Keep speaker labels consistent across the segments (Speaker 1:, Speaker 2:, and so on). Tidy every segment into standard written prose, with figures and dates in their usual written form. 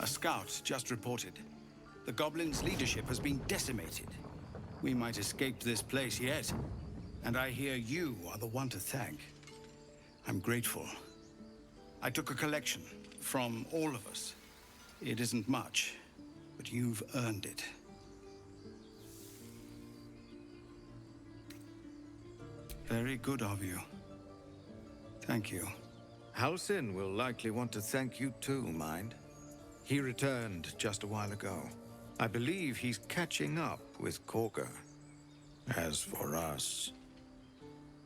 Speaker 1: A scout just reported. The goblins' leadership has been decimated. We might escape this place yet. And I hear you are the one to thank. I'm grateful. I took a collection from all of us. It isn't much, but you've earned it. Very good of you. Thank you.
Speaker 2: Halsin will likely want to thank you too, mind. He returned just a while ago. I believe he's catching up with Korga. As for us...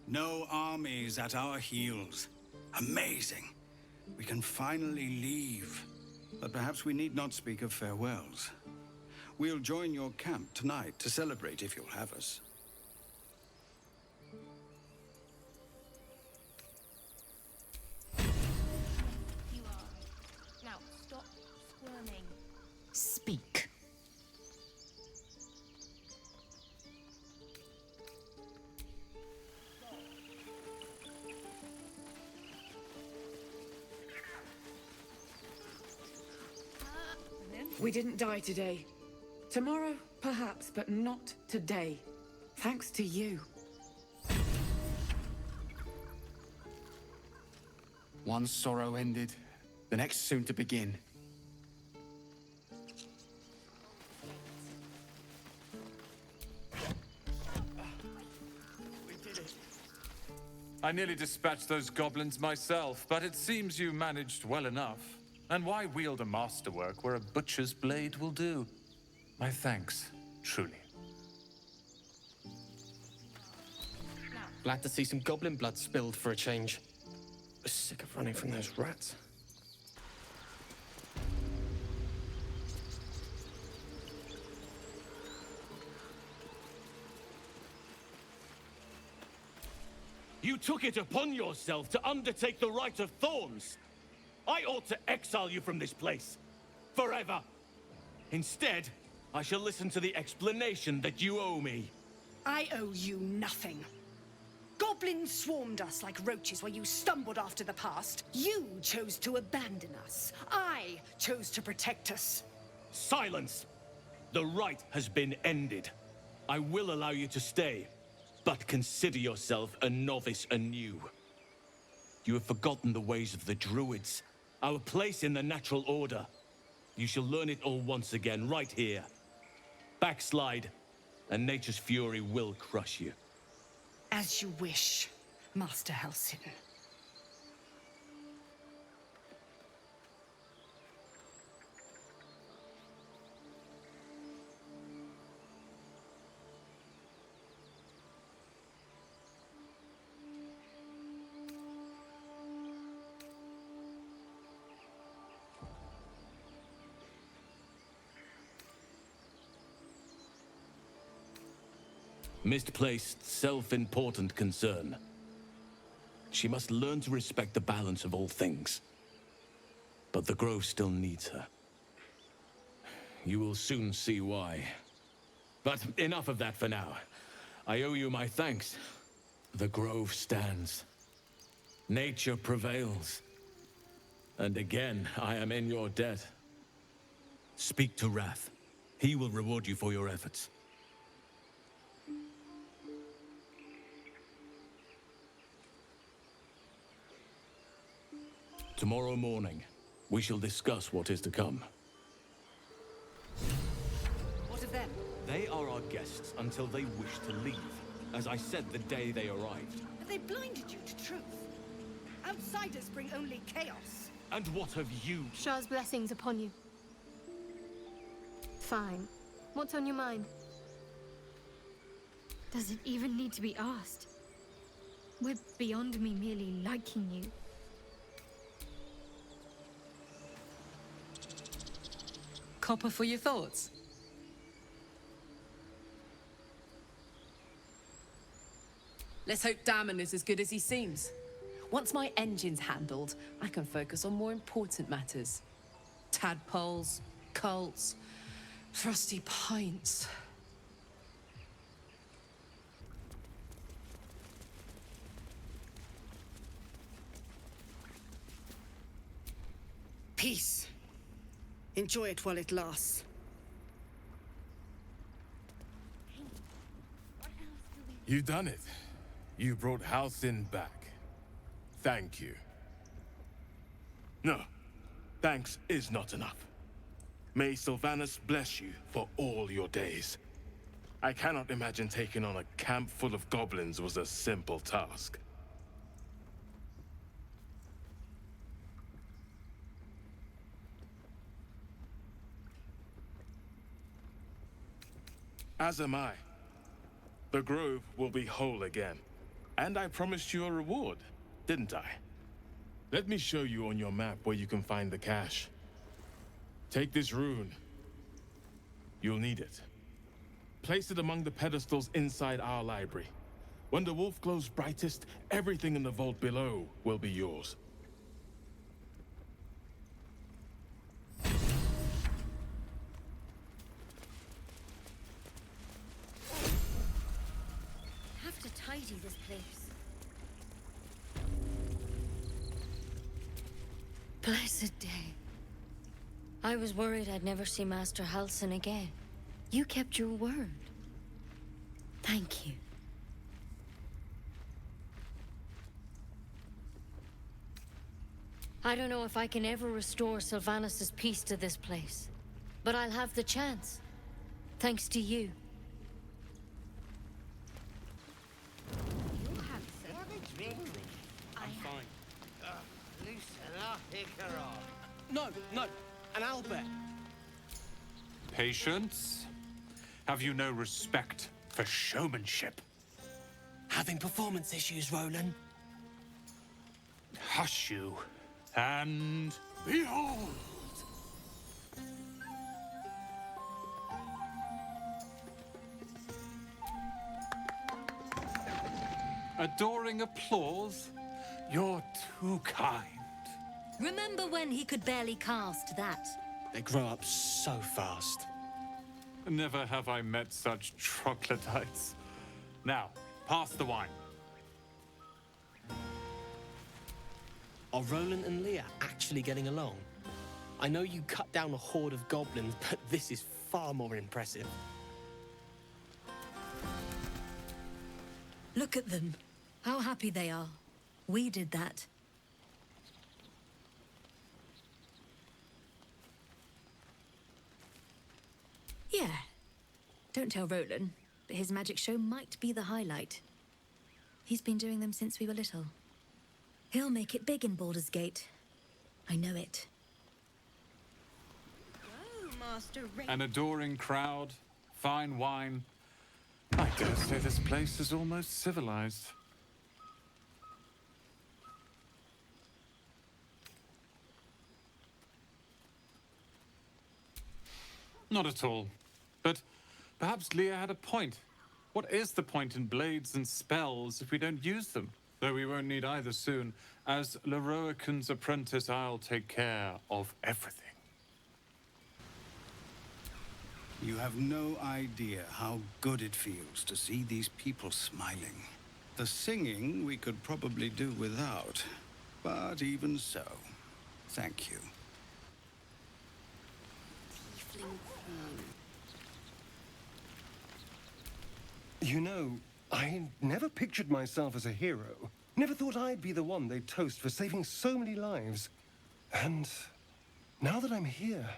Speaker 1: No armies at our heels. Amazing. We can finally leave. But perhaps we need not speak of farewells. We'll join your camp tonight to celebrate if you'll have us.
Speaker 3: You are. Now, stop squirming.
Speaker 4: Speak.
Speaker 5: We didn't die today. Tomorrow, perhaps, but not today. Thanks to you.
Speaker 6: One sorrow ended, the next soon to begin.
Speaker 7: We did it. I nearly dispatched those goblins myself, but it seems you managed well enough. And why wield a masterwork where a butcher's blade will do? My thanks, truly.
Speaker 8: Glad to see some goblin blood spilled for a change. Sick of running from those rats.
Speaker 9: You took it upon yourself to undertake the Rite of Thorns. I ought to exile you from this place. Forever. Instead, I shall listen to the explanation that you owe me.
Speaker 10: I owe you nothing. Goblins swarmed us like roaches where you stumbled after the past. You chose to abandon us. I chose to protect us.
Speaker 9: Silence! The rite has been ended. I will allow you to stay, but consider yourself a novice anew. You have forgotten the ways of the druids, our place in the natural order. You shall learn it all once again, right here. Backslide, and nature's fury will crush you.
Speaker 10: As you wish, Master Halsin.
Speaker 9: Misplaced, self-important concern. She must learn to respect the balance of all things. But the Grove still needs her. You will soon see why. But enough of that for now. I owe you my thanks. The Grove stands. Nature prevails. And again, I am in your debt. Speak to Wrath. He will reward you for your efforts. Tomorrow morning, we shall discuss what is to come.
Speaker 10: What of them?
Speaker 9: They are our guests until they wish to leave, as I said the day they arrived.
Speaker 10: But they blinded you to truth. Outsiders bring only chaos.
Speaker 9: And what have you?
Speaker 3: Shah's blessings upon you. Fine. What's on your mind? Does it even need to be asked? We're beyond me merely liking you.
Speaker 4: Copper for your thoughts.
Speaker 11: Let's hope Damon is as good as he seems. Once my engine's handled, I can focus on more important matters. Tadpoles, cults, frosty pints.
Speaker 10: Peace. Enjoy it while it lasts.
Speaker 12: You done it. You brought Halsin back. Thank you. No, thanks is not enough. May Sylvanas bless you for all your days. I cannot imagine taking on a camp full of goblins was a simple task. As am I. The grove will be whole again. And I promised you a reward, didn't I? Let me show you on your map where you can find the cache. Take this rune. You'll need it. Place it among the pedestals inside our library. When the wolf glows brightest, everything in the vault below will be yours.
Speaker 3: Have to tidy this place.
Speaker 13: Blessed day. I was worried I'd never see Master Halsin again. You kept your word. Thank you. I don't know if I can ever restore Sylvanas' peace to this place, but I'll have the chance. Thanks to you.
Speaker 8: I'm fine. No, an owlbear.
Speaker 7: Patience? Have you no respect for showmanship?
Speaker 8: Having performance issues, Roland.
Speaker 7: Hush you, and behold! Adoring applause? You're too kind.
Speaker 13: Remember when he could barely cast that?
Speaker 8: They grow up so fast.
Speaker 7: Never have I met such troglodytes. Now, pass the wine.
Speaker 8: Are Roland and Leah actually getting along? I know you cut down a horde of goblins, but this is far more impressive.
Speaker 13: Look at them. How happy they are. We did that. Yeah. Don't tell Roland, but his magic show might be the highlight. He's been doing them since we were little. He'll make it big in Baldur's Gate. I know it.
Speaker 7: An adoring crowd, fine wine. I dare say this place is almost civilized. Not at all. But perhaps Leah had a point. What is the point in blades and spells if we don't use them? Though we won't need either soon. As Leroican's apprentice, I'll take care of everything.
Speaker 1: You have no idea how good it feels to see these people smiling. The singing we could probably do without, but even so, thank you.
Speaker 14: You know, I never pictured myself as a hero. Never thought I'd be the one they'd toast for saving so many lives. And now that I'm here...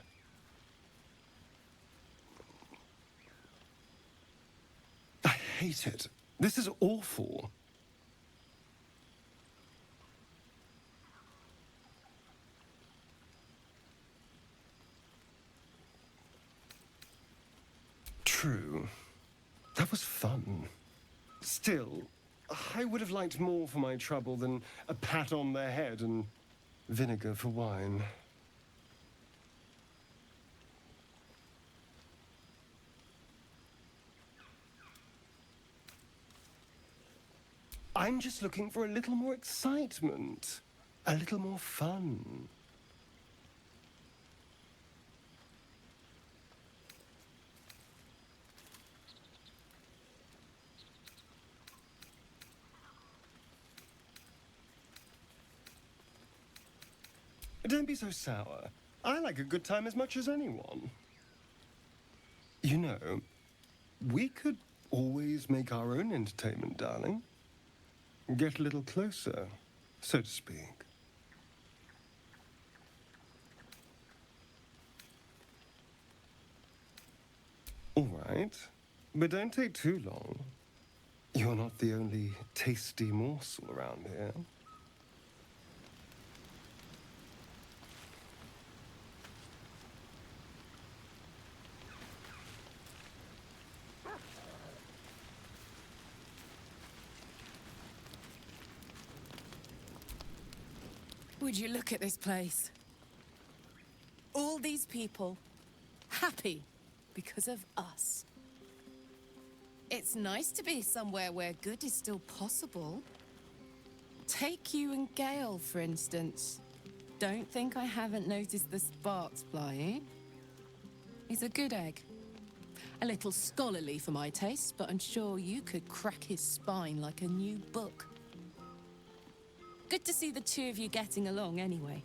Speaker 14: I hate it. This is awful. True. That was fun. Still, I would have liked more for my trouble than a pat on the head and vinegar for wine. I'm just looking for a little more excitement, a little more fun. Don't be so sour. I like a good time as much as anyone. You know, we could always make our own entertainment, darling. Get a little closer, so to speak. All right, but don't take too long. You're not the only tasty morsel around here.
Speaker 11: Would you look at this place? All these people happy because of us. It's nice to be somewhere where good is still possible. Take you and Gale, for instance. Don't think I haven't noticed the sparks flying. He's a good egg. A little scholarly for my taste, but I'm sure you could crack his spine like a new book. Good to see the two of you getting along anyway.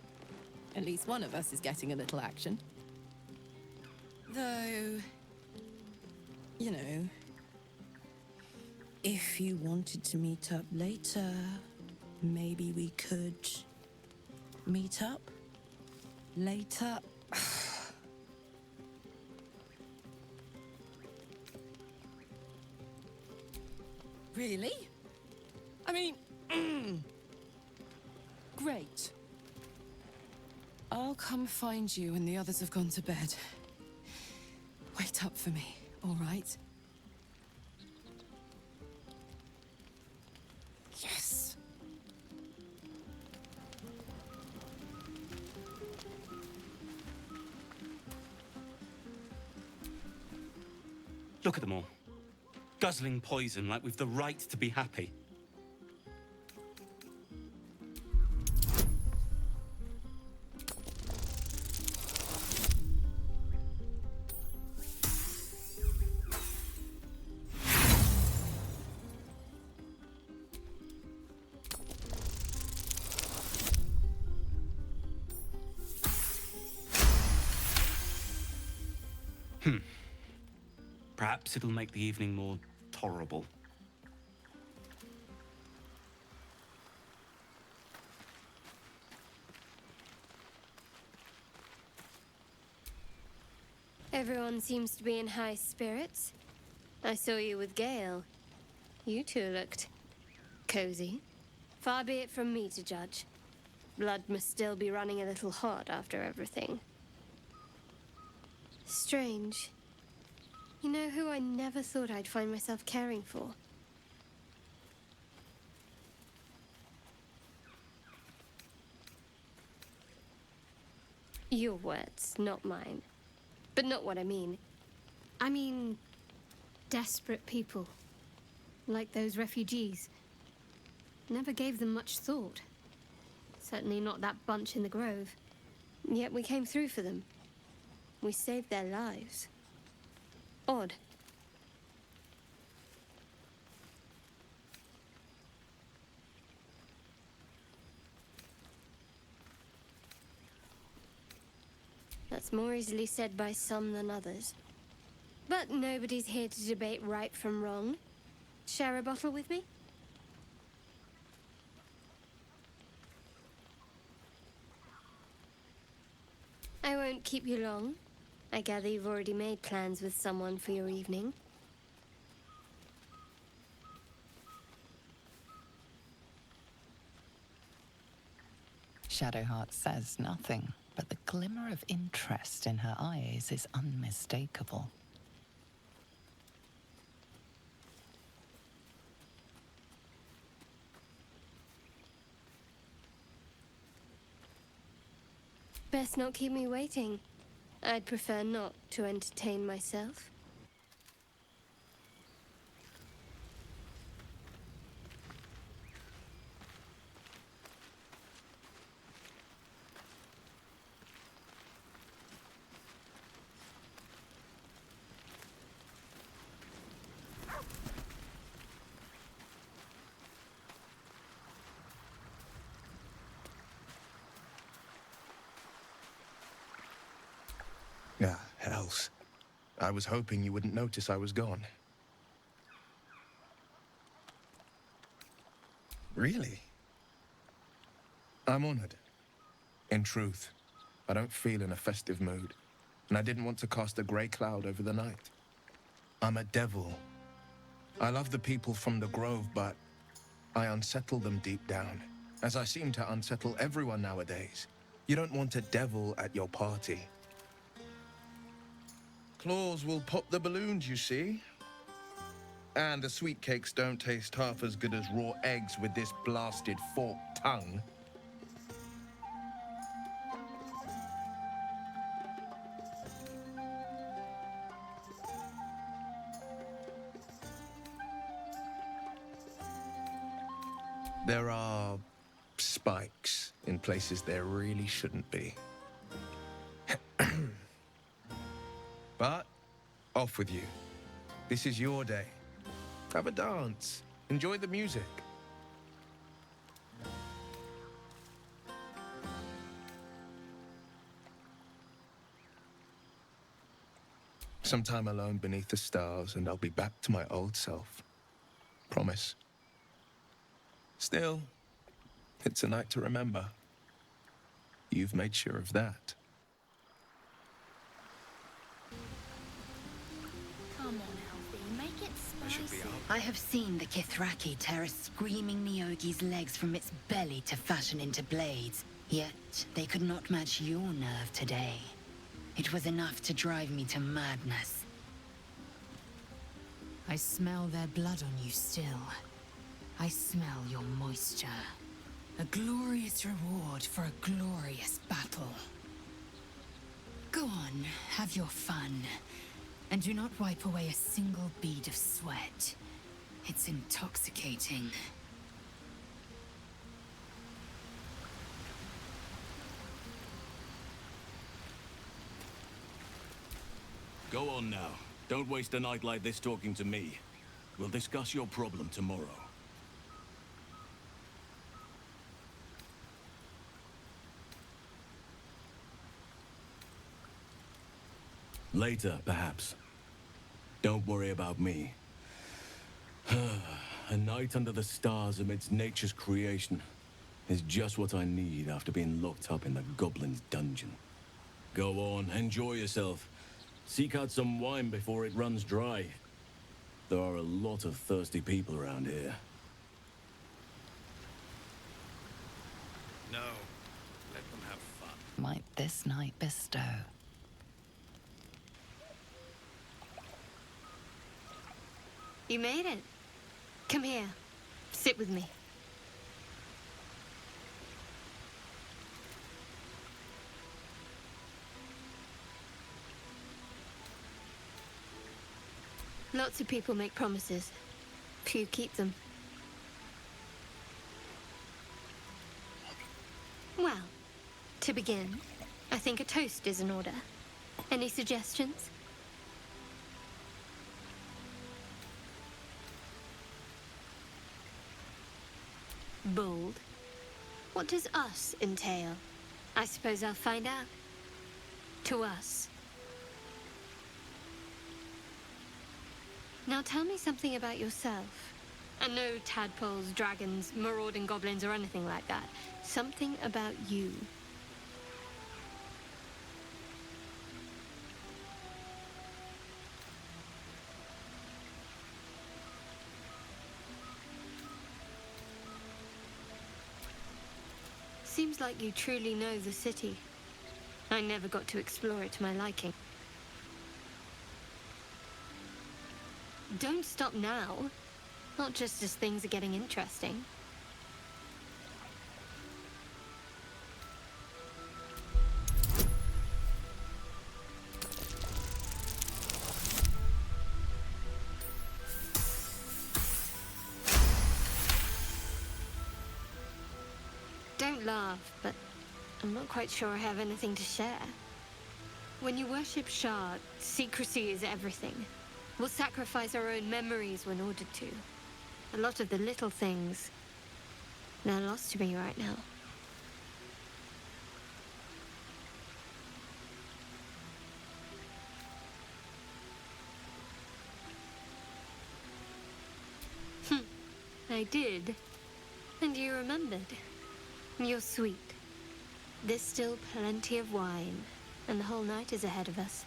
Speaker 11: At least one of us is getting a little action. Though, you know, if you wanted to meet up later, maybe we could meet up later. Really? I mean, great. I'll come find you when the others have gone to bed. Wait up for me, all right? Yes.
Speaker 15: Look at them all. Guzzling poison like we've the right to be happy. Perhaps it'll make the evening more tolerable.
Speaker 3: Everyone seems to be in high spirits. I saw you with Gale. You two looked cozy. Far be it from me to judge. Blood must still be running a little hot after everything. Strange. You know who I never thought I'd find myself caring for? Your words, not mine. But not what I mean. I mean, desperate people. Like those refugees. Never gave them much thought. Certainly not that bunch in the grove. Yet we came through for them. We saved their lives. Odd. That's more easily said by some than others. But nobody's here to debate right from wrong. Share a bottle with me? I won't keep you long. I gather you've already made plans with someone for your evening.
Speaker 4: Shadowheart says nothing, but the glimmer of interest in her eyes is unmistakable.
Speaker 3: Best not keep me waiting. I'd prefer not to entertain myself.
Speaker 16: else. I was hoping you wouldn't notice I was gone. Really? I'm honored. In truth, I don't feel in a festive mood, and I didn't want to cast a grey cloud over the night. I'm a devil. I love the people from the Grove, but I unsettle them deep down, as I seem to unsettle everyone nowadays. You don't want a devil at your party. Claws will pop the balloons, you see. And the sweet cakes don't taste half as good as raw eggs with this blasted forked tongue. There are spikes in places there really shouldn't be. But off with you. This is your day. Have a dance. Enjoy the music. Some time alone beneath the stars, and I'll be back to my old self. Promise. Still, it's a night to remember. You've made sure of that.
Speaker 17: Come on, Alfie, make it spicy.
Speaker 18: I have seen the Kithraki tear a screaming Neogi's legs from its belly to fashion into blades. Yet, they could not match your nerve today. It was enough to drive me to madness.
Speaker 19: I smell their blood on you still. I smell your moisture. A glorious reward for a glorious battle. Go on, have your fun. And do not wipe away a single bead of sweat. It's intoxicating.
Speaker 9: Go on now. Don't waste a night like this talking to me. We'll discuss your problem tomorrow. Later, perhaps. Don't worry about me. A night under the stars amidst nature's creation is just what I need after being locked up in the Goblin's dungeon. Go on, enjoy yourself. Seek out some wine before it runs dry. There are a lot of thirsty people around here.
Speaker 2: No, let them have fun.
Speaker 4: Might this night bestow.
Speaker 3: You made it. Come here. Sit with me. Lots of people make promises. Few keep them. Well, to begin, I think a toast is in order. Any suggestions? Bold. What does us entail? I suppose I'll find out. To us. Now tell me something about yourself. And no tadpoles, dragons, marauding goblins, or anything like that. Something about you. Seems like you truly know the city. I never got to explore it to my liking. Don't stop now. Not just as things are getting interesting. Don't laugh, but I'm not quite sure I have anything to share. When you worship Shard, secrecy is everything. We'll sacrifice our own memories when ordered to. A lot of the little things, they're lost to me right now. I did. And you remembered. You're sweet. There's still plenty of wine, and the whole night is ahead of us.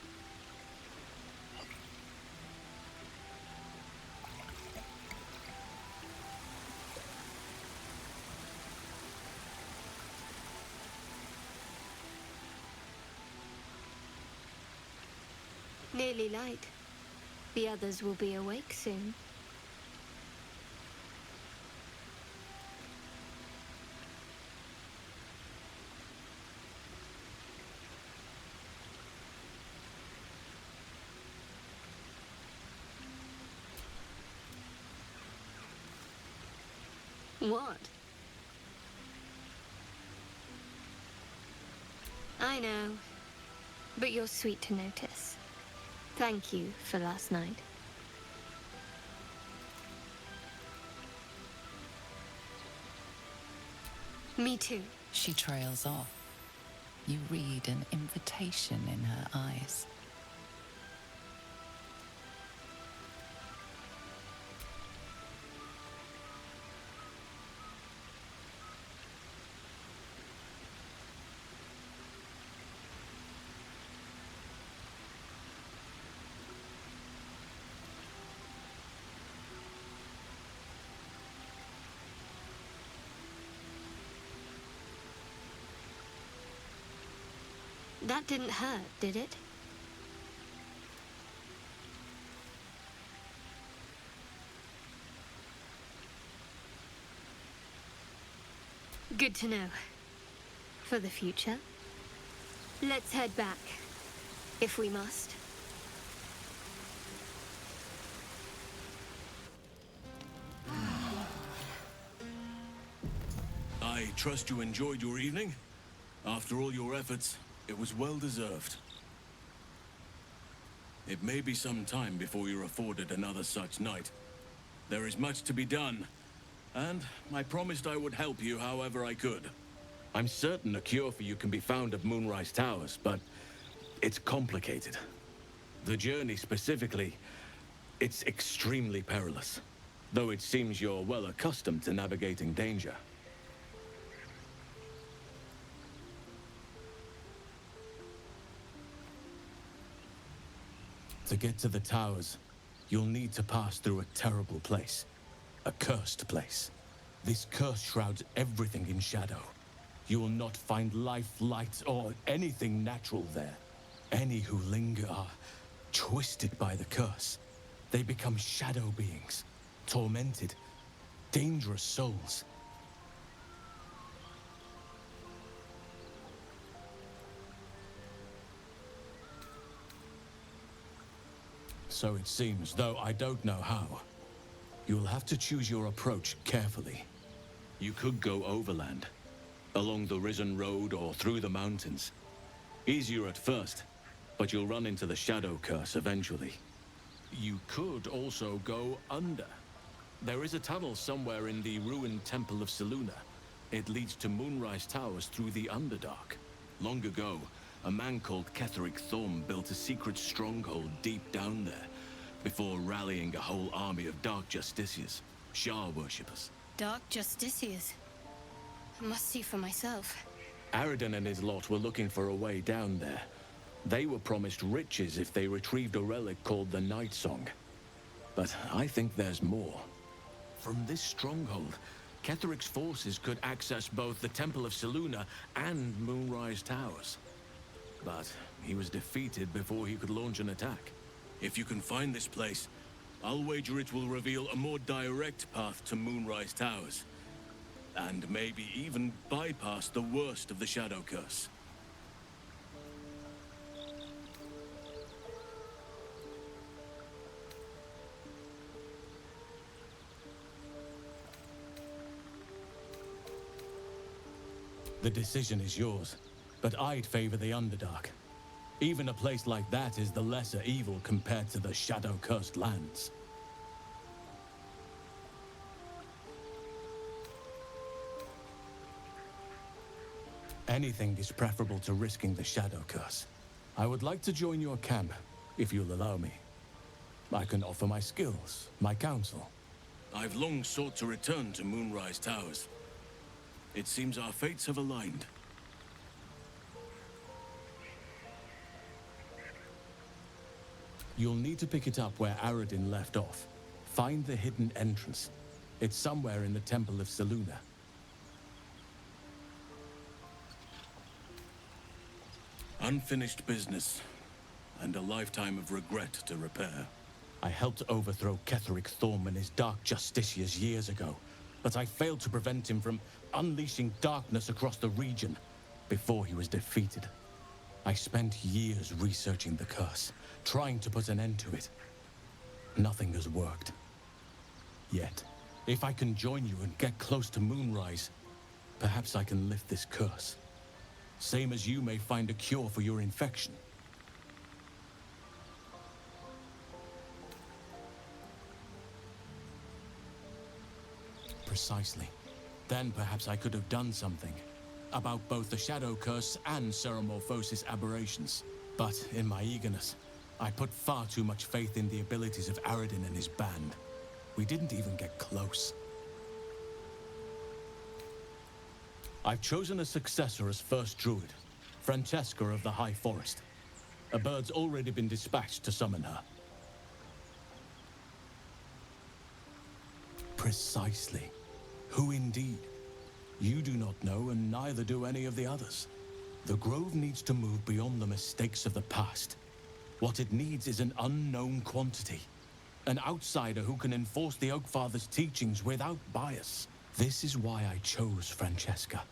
Speaker 3: Nearly light. The others will be awake soon. What? I know, but you're sweet to notice. Thank you for last night. Me too.
Speaker 4: She trails off. You read an invitation in her eyes.
Speaker 3: That didn't hurt, did it? Good to know. For the future. Let's head back, if we must.
Speaker 9: I trust you enjoyed your evening. After all your efforts, it was well deserved. It may be some time before you're afforded another such night. There is much to be done, and I promised I would help you however I could. I'm certain a cure for you can be found at Moonrise Towers, but it's complicated. The journey specifically, it's extremely perilous, though it seems you're well accustomed to navigating danger. To get to the towers, you'll need to pass through a terrible place. A cursed place. This curse shrouds everything in shadow. You will not find life, light, or anything natural there. Any who linger are twisted by the curse. They become shadow beings, tormented, dangerous souls. So it seems, though I don't know how. You'll have to choose your approach carefully. You could go overland, along the Risen Road or through the mountains. Easier at first, but you'll run into the Shadow Curse eventually. You could also go under. There is a tunnel somewhere in the ruined Temple of Selûne. It leads to Moonrise Towers through the Underdark. Long ago, a man called Ketheric Thorm built a secret stronghold deep down there, before rallying a whole army of Dark Justiciars, Shah worshippers.
Speaker 3: Dark Justiciars. I must see for myself.
Speaker 9: Aridon and his lot were looking for a way down there. They were promised riches if they retrieved a relic called the Night Song. But I think there's more. From this stronghold, Ketheric's forces could access both the Temple of Selûne and Moonrise Towers. But he was defeated before he could launch an attack. If you can find this place, I'll wager it will reveal a more direct path to Moonrise Towers. And maybe even bypass the worst of the Shadow Curse. The decision is yours, but I'd favor the Underdark. Even a place like that is the lesser evil compared to the shadow-cursed lands. Anything is preferable to risking the Shadow Curse. I would like to join your camp, if you'll allow me. I can offer my skills, my counsel. I've long sought to return to Moonrise Towers. It seems our fates have aligned. You'll need to pick it up where Aradin left off. Find the hidden entrance. It's somewhere in the Temple of Selûne. Unfinished business, and a lifetime of regret to repair. I helped overthrow Ketheric Thorm and his Dark Justiciars years ago, but I failed to prevent him from unleashing darkness across the region before he was defeated. I spent years researching the curse, trying to put an end to it. Nothing has worked. Yet, if I can join you and get close to Moonrise, perhaps I can lift this curse. Same as you may find a cure for your infection. Precisely. Then perhaps I could have done something about both the Shadow Curse and Ceremorphosis aberrations. But in my eagerness, I put far too much faith in the abilities of Aradin and his band. We didn't even get close. I've chosen a successor as first druid, Francesca of the High Forest. A bird's already been dispatched to summon her. Precisely. Who indeed? You do not know, and neither do any of the others. The Grove needs to move beyond the mistakes of the past. What it needs is an unknown quantity. An outsider who can enforce the Oakfather's teachings without bias. This is why I chose Francesca.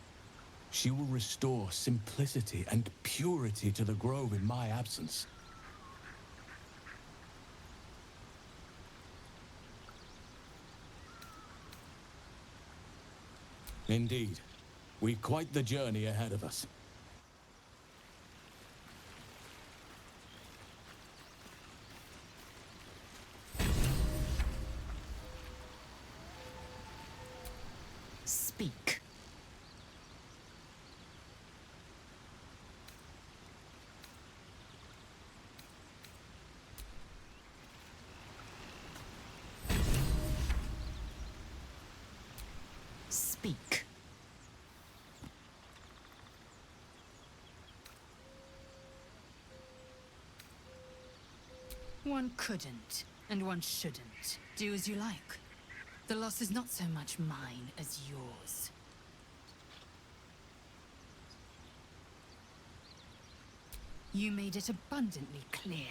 Speaker 9: She will restore simplicity and purity to the Grove in my absence. Indeed. We've quite the journey ahead of us.
Speaker 19: Speak. Speak. One couldn't, and one shouldn't. Do as you like. The loss is not so much mine as yours. You made it abundantly clear.